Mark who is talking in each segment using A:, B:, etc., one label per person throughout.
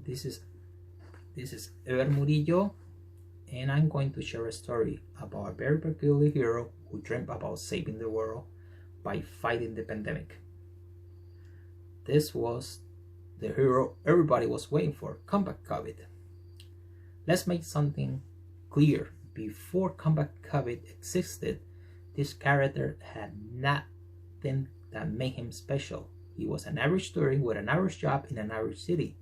A: This is Ever Murillo, and I'm going to share a story about a very peculiar hero who dreamt about saving the world by fighting the pandemic. This was the hero everybody was waiting for, Combacovid. Let's make something clear. Before Combacovid existed, this character had nothing that made him special. He was an average student with an average job in an average city.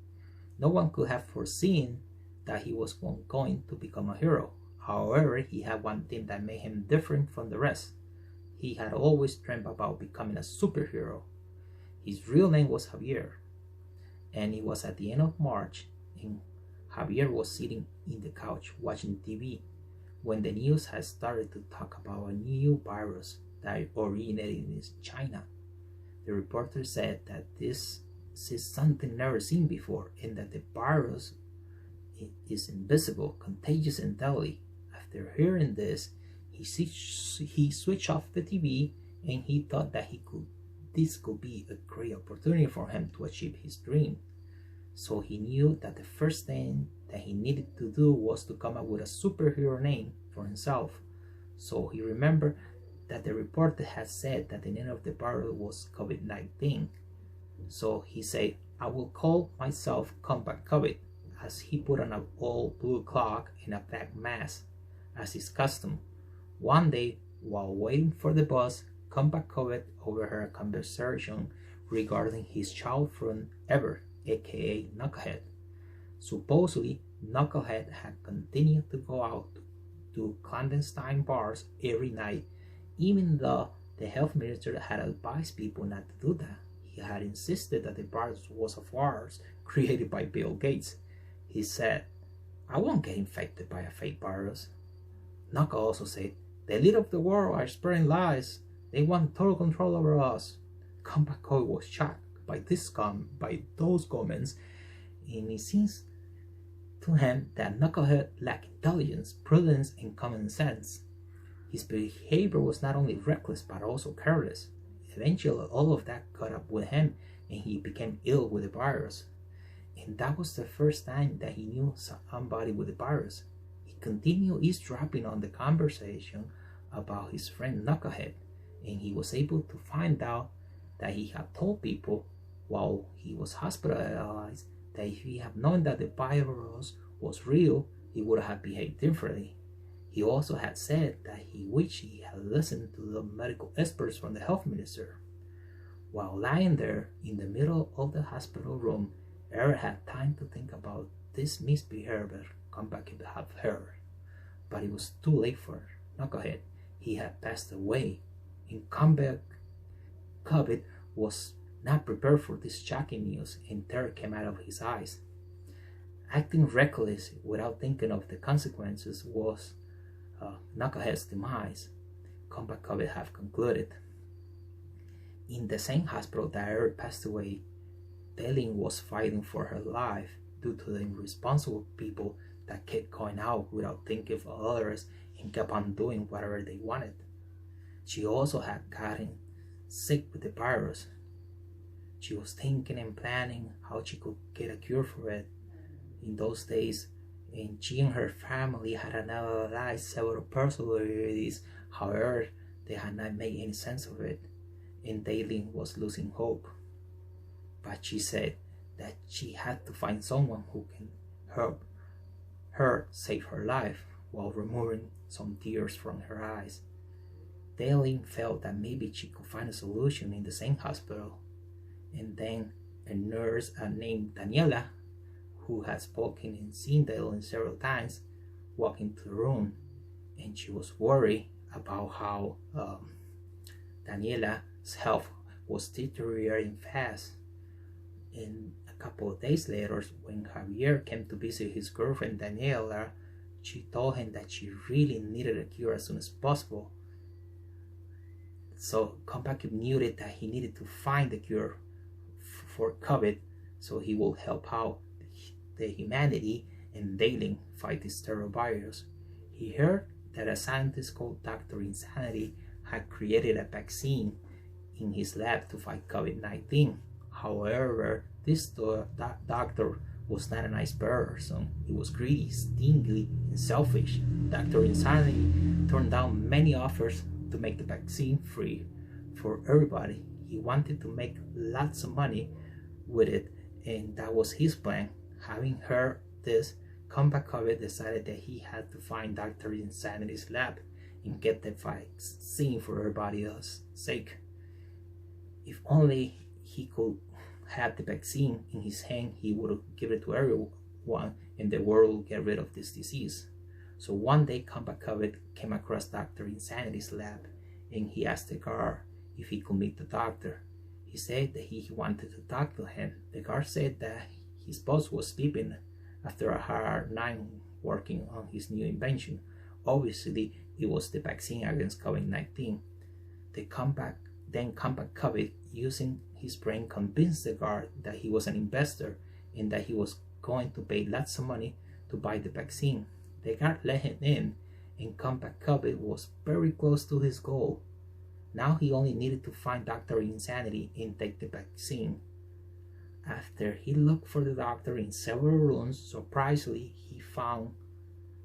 A: No one could have foreseen that he was going to become a hero. However, he had one thing that made him different from the rest. He had always dreamt about becoming a superhero. His real name was Javier, and it was at the end of March, and Javier was sitting in the couch watching TV when the news had started to talk about a new virus that originated in China. The reporter said that this is something never seen before, and that the virus is invisible, contagious, and deadly. After hearing this, he switched off the TV, and he thought that this could be a great opportunity for him to achieve his dream. So he knew that the first thing that he needed to do was to come up with a superhero name for himself. So he remembered that the reporter had said that the name of the virus was COVID-19. So he said, "I will call myself Combacovid," as he put on an old blue cloak and a black mask, as his custom. One day, while waiting for the bus, Combacovid overheard a conversation regarding his childhood friend Ever, aka Knucklehead. Supposedly, Knucklehead had continued to go out to clandestine bars every night, even though the health minister had advised people not to do that. He had insisted that the virus was a farce created by Bill Gates. He said, "I won't get infected by a fake virus." Knuckle also said, "The elite of the world are spreading lies. They want total control over us." Combacovid was shocked by those comments, and it seems to him that Knucklehead lacked intelligence, prudence, and common sense. His behavior was not only reckless but also careless. Eventually, all of that caught up with him, and he became ill with the virus. And that was the first time that he knew somebody with the virus. He continued eavesdropping on the conversation about his friend Knucklehead, and he was able to find out that he had told people while he was hospitalized that if he had known that the virus was real, he would have behaved differently. He also had said that he wished he had listened to the medical experts from the health minister. While lying there in the middle of the hospital room, Eric had time to think about this misbehavior Combacovid had heard. But it was too late for Knucklehead. He had passed away, and Combacovid was not prepared for this shocking news, and terror came out of his eyes. Acting reckless without thinking of the consequences was Knucklehead's demise, Combacovid have concluded. In the same hospital that Eric passed away, Dayling was fighting for her life due to the irresponsible people that kept going out without thinking of others and kept on doing whatever they wanted. She also had gotten sick with the virus. She was thinking and planning how she could get a cure for it in those days, and she and her family had analyzed several possibilities. However, they had not made any sense of it, and Dayling was losing hope. But she said that she had to find someone who can help her save her life, while removing some tears from her eyes. Dayling felt that maybe she could find a solution in the same hospital, and then a nurse named Daniela, who had spoken and seen Dayling several times, walked into the room, and she was worried about how Daniela's health was deteriorating fast. And a couple of days later, when Javier came to visit his girlfriend Daniela, she told him that she really needed a cure as soon as possible. So Combacovid knew that he needed to find the cure for COVID, so he will help out the humanity and Dayling fight this terrible virus. He heard that a scientist called Dr. Insanity had created a vaccine in his lab to fight COVID-19. However, this doctor was not a nice person. He was greedy, stingy, and selfish. Dr. Insanity turned down many offers to make the vaccine free for everybody. He wanted to make lots of money with it, and that was his plan. Having heard this, Combacovid decided that he had to find Dr. Insanity's lab and get the vaccine for everybody's sake. If only he could have the vaccine in his hand, he would give it to everyone and the world would get rid of this disease. So one day, Combacovid came across Dr. Insanity's lab and he asked the guard if he could meet the doctor. He said that he wanted to talk to him. The guard said that his boss was sleeping after a hard night working on his new invention. Obviously, it was the vaccine against COVID-19. Then Combacovid, using his brain, convinced the guard that he was an investor and that he was going to pay lots of money to buy the vaccine. The guard let him in, and Combacovid was very close to his goal. Now he only needed to find Dr. Insanity and take the vaccine. After he looked for the doctor in several rooms, surprisingly, he found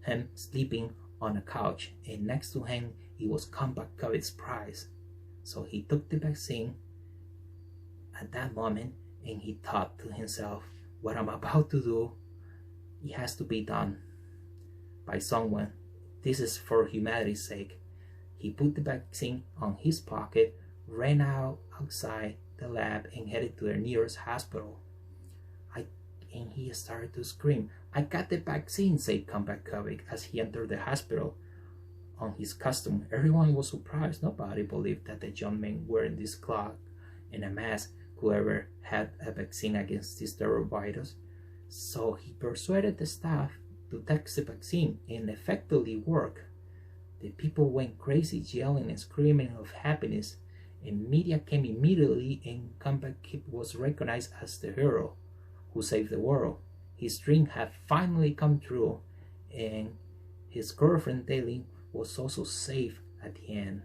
A: him sleeping on a couch, and next to him, it was Combacovid's prize. So he took the vaccine at that moment, and he thought to himself, what I'm about to do, it has to be done by someone. This is for humanity's sake. He put the vaccine on his pocket, ran outside the lab, and headed to the nearest hospital. And he started to scream, "I got the vaccine," said Combacovid as he entered the hospital on his costume. Everyone was surprised. Nobody believed that the young man wearing this cloak and a mask could ever have a vaccine against this terrible virus. So he persuaded the staff to take the vaccine, and effectively worked. The people went crazy, yelling and screaming of happiness, and media came immediately, and Combacovid was recognized as the hero who saved the world. His dream had finally come true, and his girlfriend Daly was also safe at the end.